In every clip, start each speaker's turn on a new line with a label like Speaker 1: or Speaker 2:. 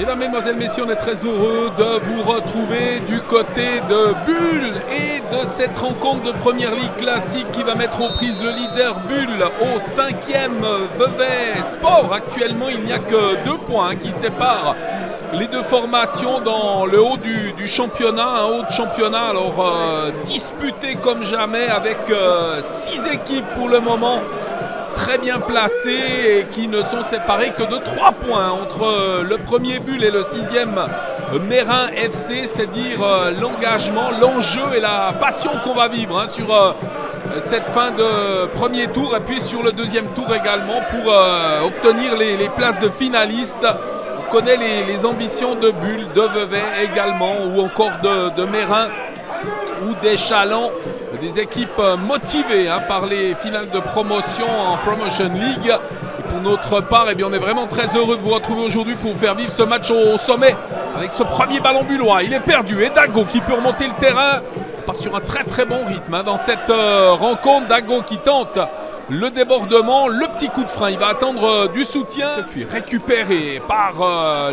Speaker 1: Mesdames, Mesdemoiselles, Messieurs, on est très heureux de vous retrouver du côté de Bulle et de cette rencontre de Première Ligue classique qui va mettre aux prises le leader Bulle au 5e Vevey Sport. Actuellement, il n'y a que 2 points qui séparent les deux formations dans le haut du championnat. Un haut de championnat alors disputé comme jamais avec 6 équipes pour le moment très bien placées et qui ne sont séparées que de 3 points entre le premier Bulle et le 6e Mérin FC. C'est dire l'engagement, l'enjeu et la passion qu'on va vivre sur cette fin de premier tour et puis sur le deuxième tour également pour obtenir les places de finalistes. On connaît les ambitions de Bulle, de Vevey également ou encore de Mérin ou d'Échalon. Des équipes motivées par les finales de promotion en Promotion League. Et pour notre part, eh bien, on est vraiment très heureux de vous retrouver aujourd'hui pour vous faire vivre ce match au sommet avec ce premier ballon bullois. Il est perdu et Dago qui peut remonter le terrain. On part sur un très bon rythme dans cette rencontre. Dago qui tente le débordement, le petit coup de frein. Il va attendre du soutien. Ce cuir récupéré par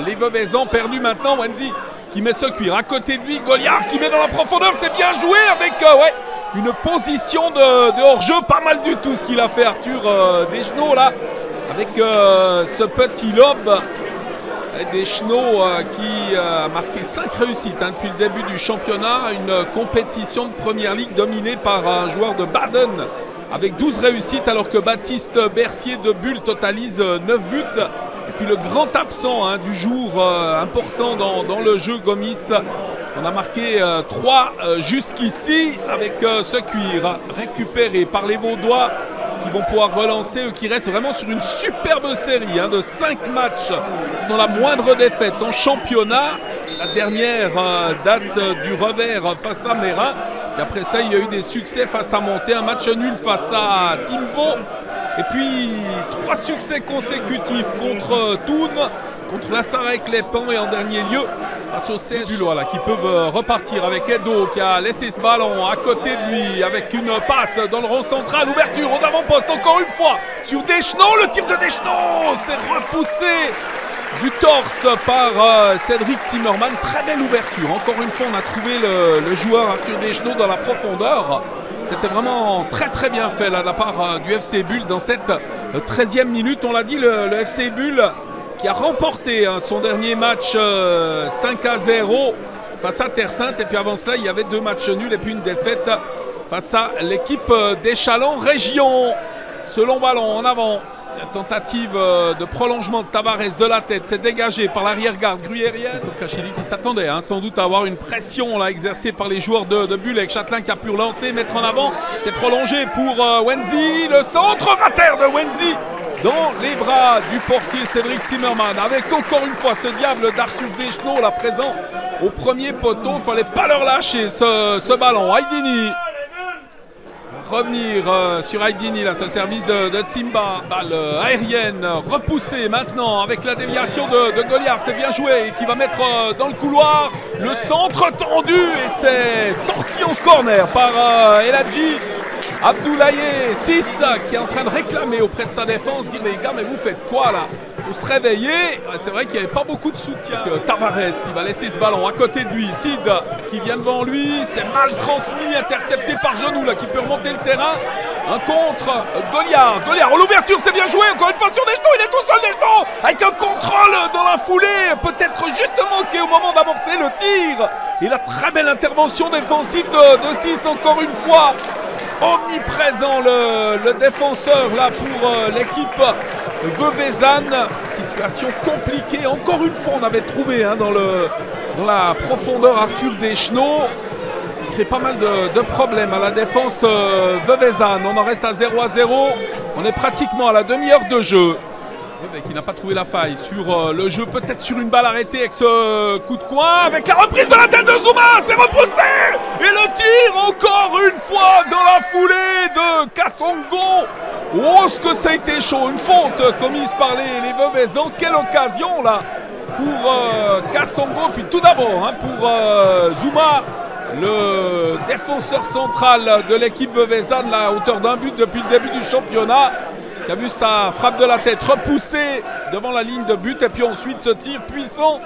Speaker 1: les Veveysans. Perdu maintenant. Wendy qui met ce cuir à côté de lui. Goliard qui met dans la profondeur. C'est bien joué avec une position de hors-jeu. Pas mal du tout ce qu'il a fait Arthur Deschenaux là. Avec ce petit lob. Deschenaux qui a marqué 5 réussites depuis le début du championnat. Une compétition de Première Ligue dominée par un joueur de Baden avec 12 réussites alors que Baptiste Bercier de Bulle totalise 9 buts. Et puis le grand absent du jour important dans le jeu, Gomis. On a marqué 3 jusqu'ici avec ce cuir récupéré par les Vaudois qui vont pouvoir relancer, eux qui restent vraiment sur une superbe série de 5 matchs sans la moindre défaite en championnat. La dernière date du revers face à Mérin. Et après ça, il y a eu des succès face à Monté, un match nul face à Timbo. Et puis 3 succès consécutifs contre Thun, contre la Sarek-les-Pans et en dernier lieu face au CS Bullois qui peuvent repartir avec Edo qui a laissé ce ballon à côté de lui avec une passe dans le rond central. Ouverture aux avant-postes encore une fois sur Deschenaux. Le tir de Deschenaux s'est repoussé du torse par Cédric Zimmermann. Très belle ouverture. Encore une fois, on a trouvé le joueur Arthur Deschenaux dans la profondeur. C'était vraiment très bien fait là, de la part du FC Bulle dans cette 13e minute. On l'a dit, le FC Bulle qui a remporté son dernier match 5-0 face à Terre Sainte. Et puis avant cela, il y avait 2 matchs nuls et puis une défaite face à l'équipe d'Échalon Région. Ce long ballon en avant. Tentative de prolongement de Tavares de la tête, c'est dégagé par l'arrière-garde gruyérienne. Christophe Kachili qui s'attendait sans doute à avoir une pression là, exercée par les joueurs de Bulle avec Châtelain qui a pu relancer, mettre en avant. C'est prolongé pour Wenzy, le centre raté de Wenzy dans les bras du portier Cédric Zimmermann avec encore une fois ce diable d'Arthur Deschenaux là présent au premier poteau. Il ne fallait pas leur lâcher ce ballon. Haïdini. Revenir sur Haïdini, là, ce service de Tsimba. Balle aérienne repoussée maintenant avec la déviation de Goliard. C'est bien joué qui va mettre dans le couloir le centre tendu et c'est sorti en corner par Eladji Abdoulaye 6 qui est en train de réclamer auprès de sa défense, dire les gars mais vous faites quoi là? Il faut se réveiller. C'est vrai qu'il n'y avait pas beaucoup de soutien. Tavares, il va laisser ce ballon à côté de lui. Sid qui vient devant lui, c'est mal transmis, intercepté par Genoux là qui peut remonter le terrain. Un contre Goliard. Goliard en l'ouverture, c'est bien joué. Encore une fois sur Deschenaux, il est tout seul Deschenaux avec un contrôle dans la foulée. Peut-être justement au moment d'amorcer le tir. Et la très belle intervention défensive de 6 encore une fois. Omniprésent le défenseur là pour l'équipe Veveysanne. Situation compliquée. Encore une fois, on avait trouvé dans la profondeur Arthur Deschenaux qui crée pas mal de problèmes à la défense Veveysanne. On en reste à 0-0. On est pratiquement à la demi-heure de jeu. Qui n'a pas trouvé la faille sur le jeu, peut-être sur une balle arrêtée avec ce coup de coin, avec la reprise de la tête de Zouma, c'est repoussé et le tir encore une fois dans la foulée de Kassongo. Oh, ce que ça a été chaud, une faute commise par les Veveysans. Quelle occasion là pour Kassongo, puis tout d'abord pour Zouma, le défenseur central de l'équipe Veveysanne, à hauteur d'un but depuis le début du championnat, qui a vu sa frappe de la tête repoussée devant la ligne de but. Et puis ensuite ce tir puissant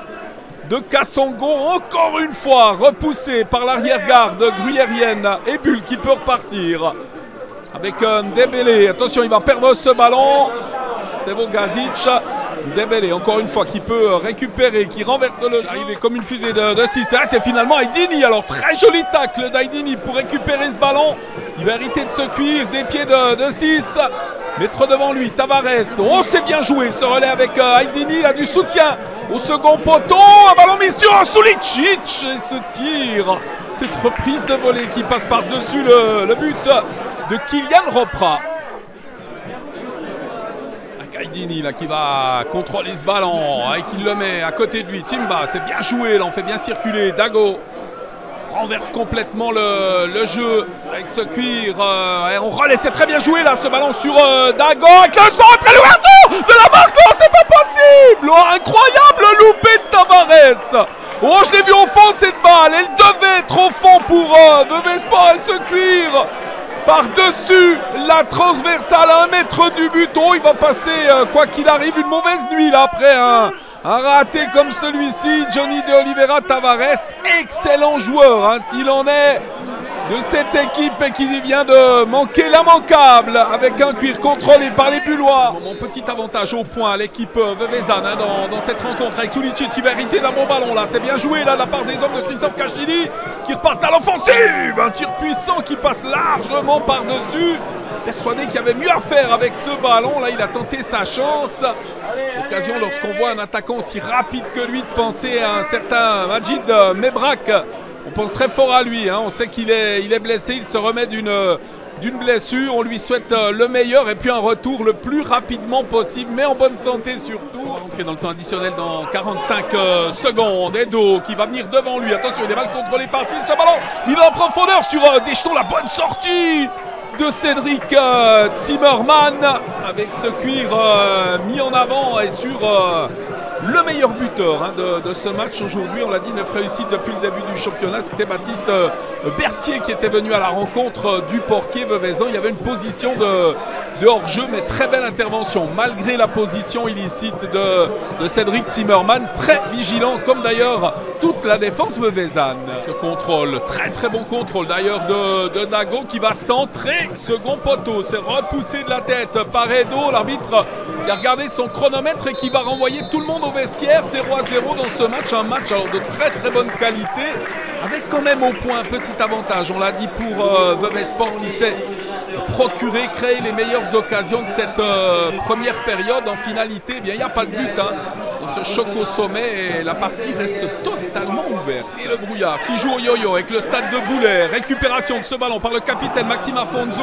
Speaker 1: de Kassongo, encore une fois repoussé par l'arrière-garde gruyérienne et Bull qui peut repartir avec Ndebele. Attention, il va perdre ce ballon. Stevo Gazic. Ndebele, encore une fois, qui peut récupérer, qui renverse le jeu. Arrivé comme une fusée de 6. C'est finalement Aydini. Alors, très joli tacle d'Aydini pour récupérer ce ballon. Il va hériter de ce cuir des pieds de 6. Mettre devant lui Tavares. Oh, c'est bien joué ce relais avec Aydini. Il a du soutien au second poteau. Un ballon mis sur Sulicic. Et ce tir, cette reprise de volée qui passe par-dessus le but de Kylian Ropra. Aydini là qui va contrôler ce ballon et qui le met à côté de lui. Timba, c'est bien joué, là on fait bien circuler. Dago renverse complètement le jeu avec ce cuir. Et on relais, c'est très bien joué là ce ballon sur Dago avec le centre et l'ouverture de la marque. Oh, c'est pas possible. Oh, incroyable loupé de Tavares. Oh, je l'ai vu au fond cette balle. Elle devait être au fond pour Vevey Sport et ce cuir. Par-dessus la transversale à 1 mètre du but. Oh, il va passer, quoi qu'il arrive, une mauvaise nuit là après un raté comme celui-ci. Johnny de Oliveira Tavares, excellent joueur, hein, s'il en est de cette équipe et qui vient de manquer l'immanquable avec un cuir contrôlé par les Bullois. Mon petit avantage au point à l'équipe veuvezane hein, dans cette rencontre avec Sulicic qui va hériter d'un bon ballon là. C'est bien joué là de la part des hommes de Christophe Cachini qui repartent à l'offensive. Un tir puissant qui passe largement par-dessus. Persuadé qu'il y avait mieux à faire avec ce ballon. Là, il a tenté sa chance. Occasion lorsqu'on voit un attaquant aussi rapide que lui de penser à un certain Majid Mebrak. On pense très fort à lui, hein. On sait qu'il est blessé, il se remet d'une blessure. On lui souhaite le meilleur et puis un retour le plus rapidement possible, mais en bonne santé surtout. On va rentrer dans le temps additionnel dans 45 secondes. Edo qui va venir devant lui. Attention, il est mal contrôlé par Phil. Ce ballon, il va en profondeur sur Deschamps. La bonne sortie de Cédric Zimmermann avec ce cuir mis en avant et sur le meilleur buteur hein, de ce match aujourd'hui. On l'a dit, 9 réussites depuis le début du championnat. C'était Baptiste Bercier qui était venu à la rencontre du portier veuvezan. Il y avait une position de hors-jeu, mais très belle intervention malgré la position illicite de Cédric Zimmermann. Très vigilant, comme d'ailleurs toute la défense veuvezane. Ce contrôle, très très bon contrôle d'ailleurs de Dago qui va centrer second poteau. C'est repoussé de la tête par Edo, l'arbitre qui a regardé son chronomètre et qui va renvoyer tout le monde au vestiaire. 0-0 dans ce match, un match alors de très très bonne qualité avec quand même au point un petit avantage, on l'a dit, pour Vevey Sport qui s'est procuré, créer les meilleures occasions de cette première période. En finalité, eh bien, il n'y a pas de but hein, dans ce choc au sommet et la partie reste totalement ouverte. Et le brouillard qui joue au yo-yo avec le stade de Boulay. Récupération de ce ballon par le capitaine Maxime Afonso.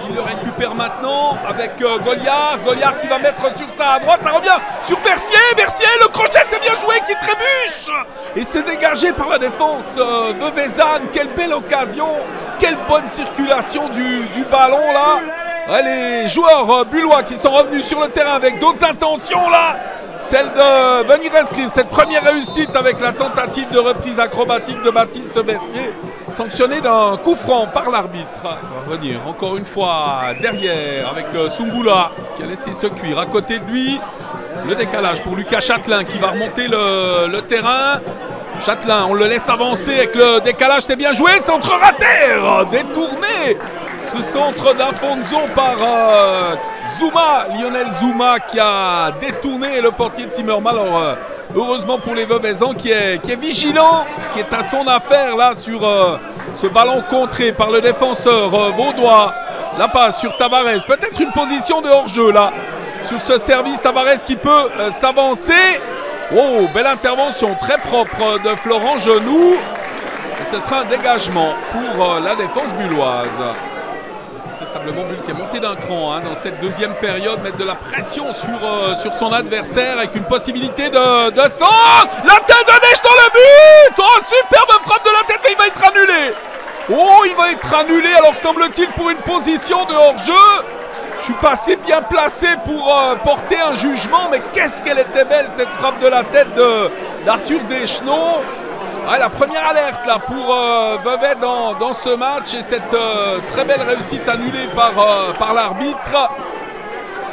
Speaker 1: Il le récupère maintenant avec Goliard. Goliard qui va mettre sur sa droite. Ça revient sur Bercier. Bercier, le crochet, c'est bien joué, qui trébuche. Et c'est dégagé par la défense veuvezane. Quelle belle occasion. Quelle bonne circulation du ballon là. Ouais, les joueurs bullois qui sont revenus sur le terrain avec d'autres intentions là. Celle de venir inscrire cette première réussite avec la tentative de reprise acrobatique de Baptiste Bercier, sanctionné d'un coup franc par l'arbitre. Ça va revenir encore une fois derrière avec Soumbula qui a laissé se cuire à côté de lui. Le décalage pour Lucas Châtelain qui va remonter le terrain. Châtelain, on le laisse avancer avec le décalage, c'est bien joué, centre raté, détourné. Ce centre d'Afonso par Zouma, Lionel Zouma qui a détourné le portier de Zimmermann. Alors heureusement pour les Veuvezans qui est vigilant, qui est à son affaire là sur ce ballon contré par le défenseur vaudois. La passe sur Tavares, peut-être une position de hors-jeu là. Sur ce service, Tavares qui peut s'avancer. Oh, belle intervention, très propre de Florent Genoux. Et ce sera un dégagement pour la défense bulloise. Incontestablement, Bull qui est monté d'un cran hein, dans cette deuxième période, mettre de la pression sur son adversaire avec une possibilité de centre. La tête de Desch dans le but. Oh, superbe frappe de la tête, mais il va être annulé. Oh, il va être annulé, alors semble-t-il pour une position de hors-jeu. Je suis pas assez bien placé pour porter un jugement, mais qu'est-ce qu'elle était belle cette frappe de la tête d'Arthur Deschenaux. Ouais, la première alerte là pour Vevey dans ce match et cette très belle réussite annulée par l'arbitre.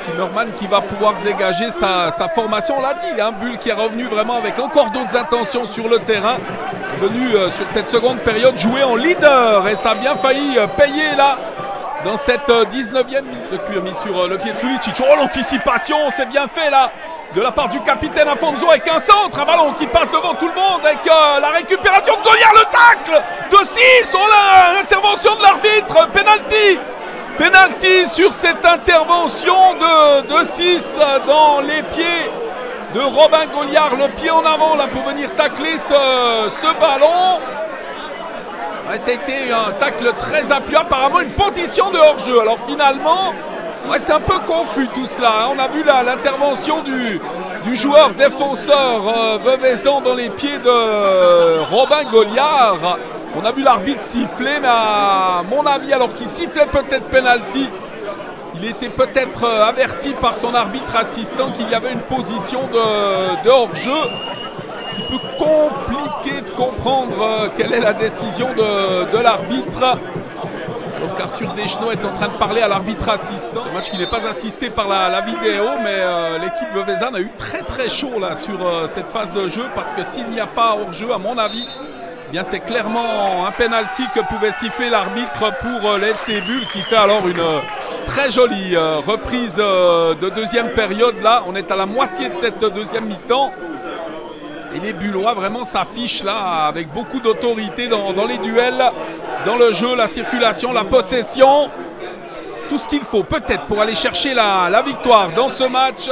Speaker 1: Zimmermann qui va pouvoir dégager sa formation, on l'a dit, hein, Bull qui est revenu vraiment avec encore d'autres intentions sur le terrain, venu sur cette seconde période jouer en leader et ça a bien failli payer là dans cette 19e minute. Ce cuir mis sur le pied de Sulicic. Oh, l'anticipation, c'est bien fait là de la part du capitaine Afonso avec un centre, un ballon qui passe devant tout le monde avec la récupération de Goliard, le tacle de 6. Oh là, l'intervention de l'arbitre, penalty. Penalty sur cette intervention de 6 dans les pieds de Robin Goliard. Le pied en avant là pour venir tacler ce ballon. Ouais, ça a été un tacle très appuyé, apparemment une position de hors-jeu. Alors finalement, ouais, c'est un peu confus tout cela. On a vu l'intervention du joueur défenseur Veuvezan dans les pieds de Robin Goliard. On a vu l'arbitre siffler, mais à mon avis, alors qu'il sifflait peut-être penalty, il était peut-être averti par son arbitre assistant qu'il y avait une position de hors-jeu. Qui peut compliquer de comprendre quelle est la décision de l'arbitre. Alors qu'Arthur Deschenaux est en train de parler à l'arbitre assistant. Ce match qui n'est pas assisté par la vidéo, mais l'équipe Veuvezan a eu très chaud là sur cette phase de jeu parce que s'il n'y a pas hors-jeu, à mon avis, eh bien c'est clairement un penalty que pouvait siffler l'arbitre pour le FC Bull qui fait alors une très jolie reprise de deuxième période. Là, on est à la moitié de cette deuxième mi-temps. Et les Bullois vraiment s'affichent là avec beaucoup d'autorité dans les duels, dans le jeu, la circulation, la possession. Tout ce qu'il faut peut-être pour aller chercher la victoire dans ce match.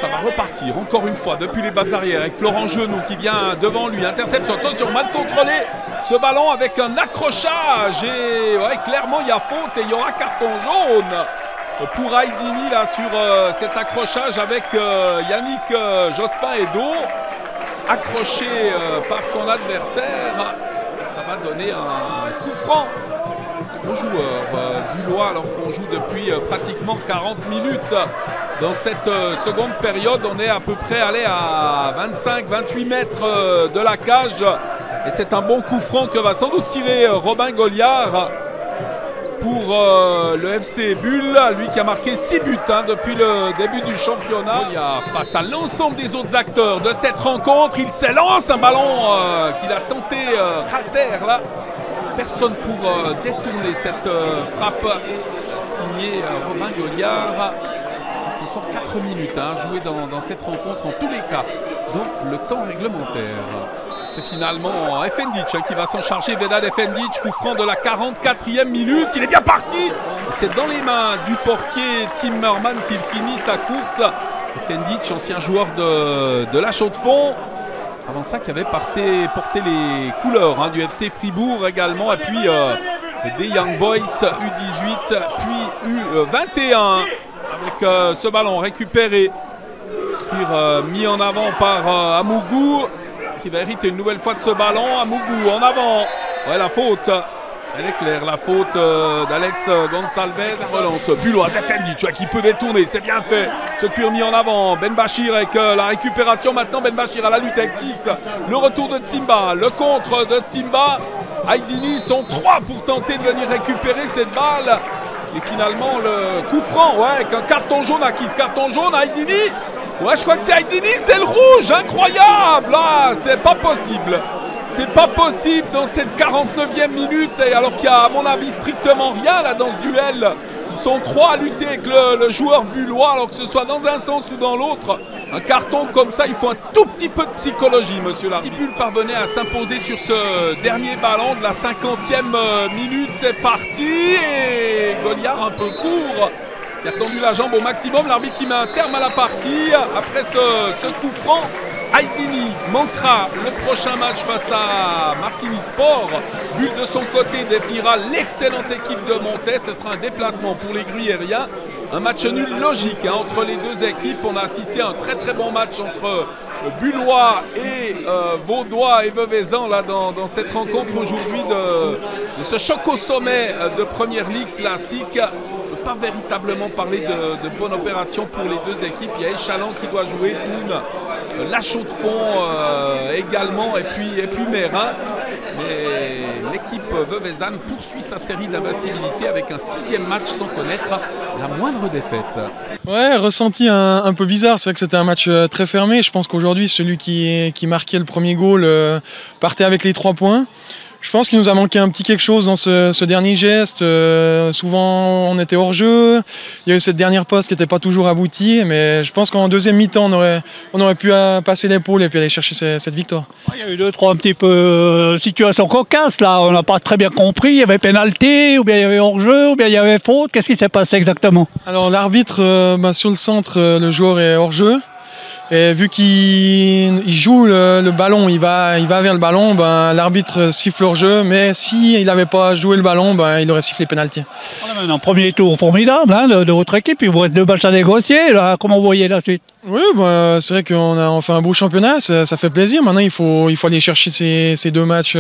Speaker 1: Ça va repartir encore une fois depuis les bas arrières avec Florent Genoux qui vient devant lui. Interception, attention, mal contrôlé ce ballon avec un accrochage. Et ouais, clairement il y a faute et il y aura carton jaune pour Aydini là sur cet accrochage avec Yannick Jospin-Edo. Accroché par son adversaire, ça va donner un coup franc aux joueurs bullois alors qu'on joue depuis pratiquement 40 minutes dans cette seconde période. On est à peu près allé à 25-28 mètres de la cage et c'est un bon coup franc que va sans doute tirer Robin Goliard pour le FC Bull, lui qui a marqué 6 buts depuis le début du championnat. Face à l'ensemble des autres acteurs de cette rencontre, il s'élance un ballon qu'il a tenté rater là. Personne pour détourner cette frappe signée Robin Goliard. C'est encore 4 minutes à jouer dans cette rencontre en tous les cas. Donc le temps réglementaire. C'est finalement Efendic qui va s'en charger. Vedad Efendic, coup franc de la 44e minute. Il est bien parti. C'est dans les mains du portier Zimmermann qu'il finit sa course. Efendic, ancien joueur de la Chaux-de-Fonds. Avant ça, qui avait porté les couleurs du FC Fribourg également. Et puis des Young Boys U18, puis U21. Avec ce ballon récupéré. Puis mis en avant par Amougou. Qui va hériter une nouvelle fois de ce ballon. Amougou en avant. Ouais, la faute. Elle est claire, la faute d'Alex Gonçalves. Relance Bullois, Efendic qui peut détourner, c'est bien fait. Ce cuir mis en avant. Ben Bachir avec la récupération maintenant. Ben Bachir à la lutte avec 6. Le retour de Tsimba, le contre de Tsimba. Aydini sont 3 pour tenter de venir récupérer cette balle. Et finalement le coup franc, ouais, avec un carton jaune à qui? Ce carton jaune à Aydini. Ouais, je crois que c'est Aydini, c'est le rouge, incroyable. Là, c'est pas possible. C'est pas possible dans cette 49e minute, et alors qu'il y a à mon avis strictement rien là dans ce duel. Ils sont 3 à lutter avec le joueur bullois, alors que ce soit dans un sens ou dans l'autre. Un carton comme ça, il faut un tout petit peu de psychologie, monsieur l'arbitre. Si Bull parvenait à s'imposer sur ce dernier ballon de la 50e minute, c'est parti. Et Goliard un peu court. Il a tendu la jambe au maximum, l'arbitre qui met un terme à la partie. Après ce coup franc, Aydini manquera le prochain match face à Martigny Sport. Bull de son côté défiera l'excellente équipe de Montet. Ce sera un déplacement pour les Gruyériens. Un match nul logique entre les deux équipes. On a assisté à un très bon match entre Bullois et Vaudois et Veuvezan là dans cette rencontre aujourd'hui de ce choc au sommet de Première Ligue classique. Pas véritablement parler de bonne opération pour les deux équipes. Il y a Échalant qui doit jouer, Thun, la Chaux-de-Fonds également, et puis Mérin. Mais l'équipe veuvezane poursuit sa série d'invincibilité avec un 6e match sans connaître la moindre défaite.
Speaker 2: Ouais, ressenti un peu bizarre. C'est vrai que c'était un match très fermé. Je pense qu'aujourd'hui, celui qui marquait le premier goal partait avec les 3 points. Je pense qu'il nous a manqué un petit quelque chose dans ce dernier geste. Souvent, on était hors jeu. Il y a eu cette dernière passe qui n'était pas toujours aboutie. Mais je pense qu'en deuxième mi-temps, on aurait pu passer l'épaule et puis aller chercher cette victoire.
Speaker 3: Il y a eu 2-3 un petit peu situations cocasses là. On n'a pas très bien compris. Il y avait pénalty, ou bien il y avait hors jeu, ou bien il y avait faute. Qu'est-ce qui s'est passé exactement?
Speaker 2: Alors l'arbitre, sur le centre, le joueur est hors jeu. Et vu qu'il joue le ballon, il va vers le ballon, l'arbitre siffle hors jeu, mais s'il n'avait pas joué le ballon, il aurait sifflé pénalty.
Speaker 3: On a un premier tour formidable de votre équipe, il vous reste 2 matchs à négocier, là. Comment vous voyez la suite?
Speaker 2: Oui, c'est vrai qu'on fait un beau championnat, ça fait plaisir. Maintenant, il faut aller chercher ces 2 matchs,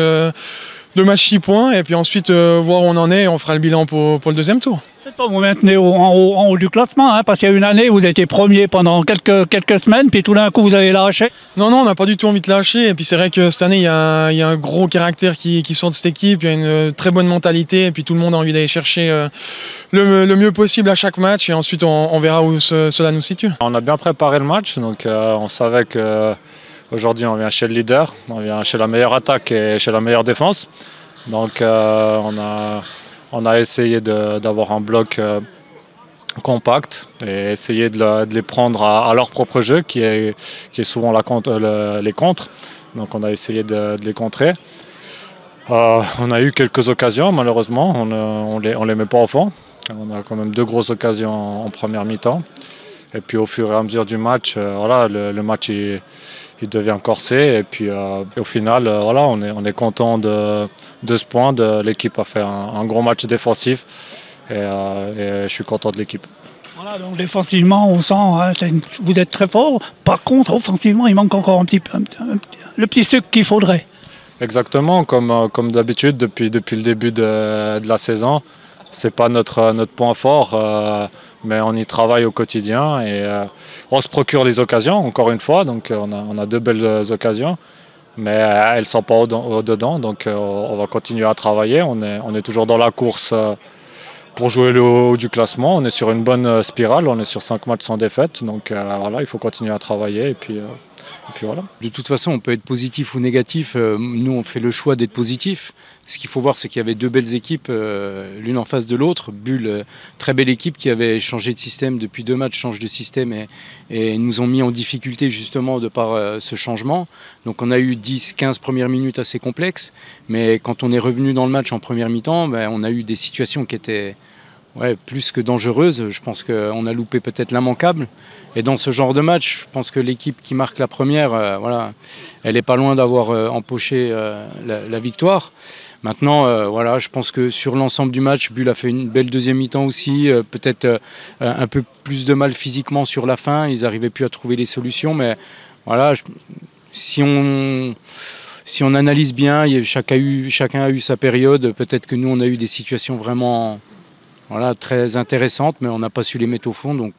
Speaker 2: 6 points, et puis ensuite voir où on en est, et on fera le bilan pour le deuxième tour.
Speaker 3: C'est pas vous maintenez en haut du classement, hein, parce qu'il y a une année, vous étiez premier pendant quelques semaines, puis tout d'un coup, vous avez lâché.
Speaker 2: Non, on n'a pas du tout envie de lâcher. Et puis c'est vrai que cette année, il y a un gros caractère qui sort de cette équipe. Il y a une très bonne mentalité. Et puis tout le monde a envie d'aller chercher le mieux possible à chaque match. Et ensuite, on verra où cela nous situe.
Speaker 4: On a bien préparé le match. Donc on savait qu'aujourd'hui, on vient chez le leader. On vient chez la meilleure attaque et chez la meilleure défense. Donc on a essayé d'avoir un bloc compact et essayer de les prendre à leur propre jeu qui est souvent les contres. Donc on a essayé de les contrer. On a eu quelques occasions, malheureusement, on les met pas au fond. On a quand même 2 grosses occasions en première mi-temps. Et puis au fur et à mesure du match, le match il devient corsé. Et puis au final, on est content de ce point. L'équipe a fait un gros match défensif et je suis content de l'équipe.
Speaker 3: Voilà, donc défensivement, on sent vous êtes très fort. Par contre, offensivement, il manque encore un petit peu le petit sucre qu'il faudrait.
Speaker 4: Exactement, comme d'habitude depuis le début de la saison. C'est pas notre point fort, mais on y travaille au quotidien et on se procure des occasions, encore une fois. Donc on a 2 belles occasions, mais elles ne sont pas au-dedans. Donc on va continuer à travailler. On est toujours dans la course pour jouer le haut du classement. On est sur une bonne spirale, on est sur 5 matchs sans défaite. Donc il faut continuer à travailler. Et puis voilà.
Speaker 5: De toute façon, on peut être positif ou négatif. Nous, on fait le choix d'être positif. Ce qu'il faut voir, c'est qu'il y avait 2 belles équipes, l'une en face de l'autre. Bulle, très belle équipe qui avait changé de système depuis 2 matchs, change de système et nous ont mis en difficulté justement de par ce changement. Donc on a eu 10-15 premières minutes assez complexes. Mais quand on est revenu dans le match en première mi-temps, on a eu des situations qui étaient plus que dangereuse. Je pense qu'on a loupé peut-être l'immanquable. Et dans ce genre de match, je pense que l'équipe qui marque la première, elle n'est pas loin d'avoir empoché la victoire. Maintenant, je pense que sur l'ensemble du match, Bulle a fait une belle deuxième mi-temps aussi. Peut-être un peu plus de mal physiquement sur la fin. Ils n'arrivaient plus à trouver les solutions. Mais voilà, si on analyse bien, chacun a eu sa période. Peut-être que nous, on a eu des situations vraiment très intéressantes, mais on n'a pas su les mettre au fond. Donc,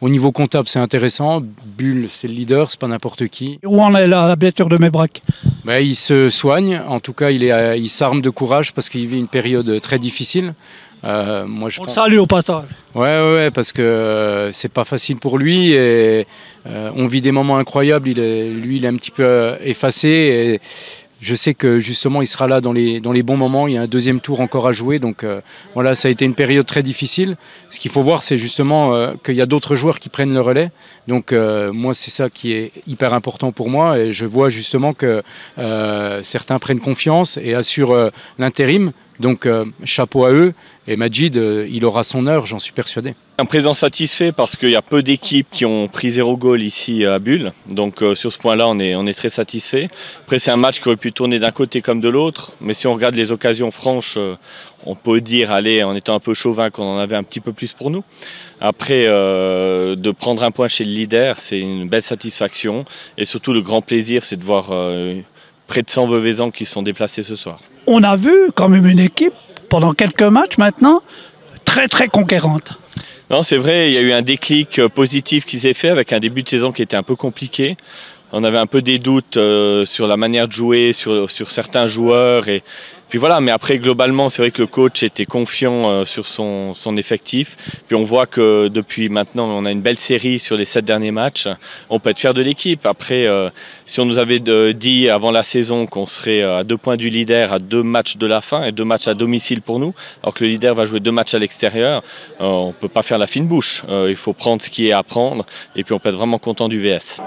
Speaker 5: au niveau comptable, c'est intéressant. Bulle, c'est le leader, c'est pas n'importe qui.
Speaker 3: Où en est la blessure de Mebrac?
Speaker 5: Il se soigne. En tout cas, il s'arme de courage parce qu'il vit une période très difficile.
Speaker 3: On le salue au passage.
Speaker 5: Ouais, parce que c'est pas facile pour lui et on vit des moments incroyables. Lui, il est un petit peu effacé. Et je sais que justement il sera là dans les bons moments, il y a un deuxième tour encore à jouer, donc ça a été une période très difficile. Ce qu'il faut voir, c'est justement qu'il y a d'autres joueurs qui prennent le relais, donc moi c'est ça qui est hyper important pour moi et je vois justement que certains prennent confiance et assurent l'intérim, donc chapeau à eux et Majid, il aura son heure, j'en suis persuadé.
Speaker 6: Un président satisfait parce qu'il y a peu d'équipes qui ont pris 0 goal ici à Bulle. Donc sur ce point-là, on est très satisfait. Après, c'est un match qui aurait pu tourner d'un côté comme de l'autre. Mais si on regarde les occasions franches, on peut dire, en étant un peu chauvin, qu'on en avait un petit peu plus pour nous. Après, de prendre un point chez le leader, c'est une belle satisfaction. Et surtout, le grand plaisir, c'est de voir près de 100 Veuvezans qui se sont déplacés ce soir.
Speaker 3: On a vu quand même une équipe, pendant quelques matchs maintenant, très très conquérante.
Speaker 6: Non, c'est vrai, il y a eu un déclic positif qui s'est fait avec un début de saison qui était un peu compliqué. on avait un peu des doutes sur la manière de jouer, sur certains joueurs. Et puis voilà, mais après globalement c'est vrai que le coach était confiant sur son effectif. Puis on voit que depuis maintenant on a une belle série sur les 7 derniers matchs. On peut être fier de l'équipe. Après si on nous avait dit avant la saison qu'on serait à 2 points du leader, à 2 matchs de la fin et 2 matchs à domicile pour nous, alors que le leader va jouer 2 matchs à l'extérieur, on ne peut pas faire la fine bouche. Il faut prendre ce qui est à prendre et puis on peut être vraiment content du VS.